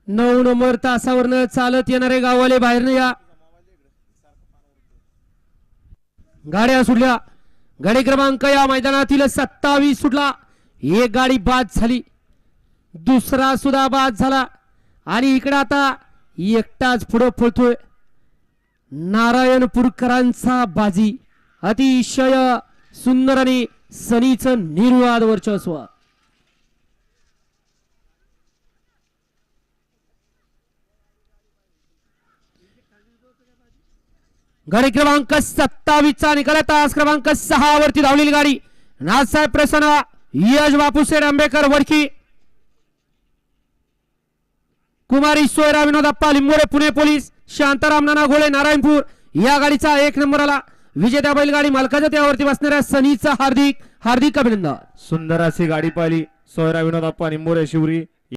9 number तासावरनं चालत येणारे गाववाले बाहेरनं या. गाड्या सुटल्या. गाडी क्रमांक या मैदानातील 27 सुटला. एक गाडी बाद झाली, दुसरा सुद्धा बाद झाला आणि इकडे आता एकटाच पुढे पळतोय नारायणपूरकरांचा बाजी. अतिशय सुंदर आणि सनीचं निर्वाद वर्चस्व. गाडी क्रमांक 27 चा निकाल. तास क्रमांक 6 वरती धावलेली गाडी नाथसाहेब प्रसन्न, यश बापूसेठ आंबेकर वडकी, कुमारी सोयरा विनोद अप्पा लिंबोडे पुणे पोलीस, शांताराम नाना घोळे नारायणपूर या गाडीचा 1 नंबर आला. विजेत्या बैलगाडी मालकाच्या त्यावरती बसणाऱ्या सनीचं हार्दिक हार्दिक अभिनंदन. सुंदर अशी गाडी पाहिली. सोयरा विनोद अप्पा निंबोरे शिवरी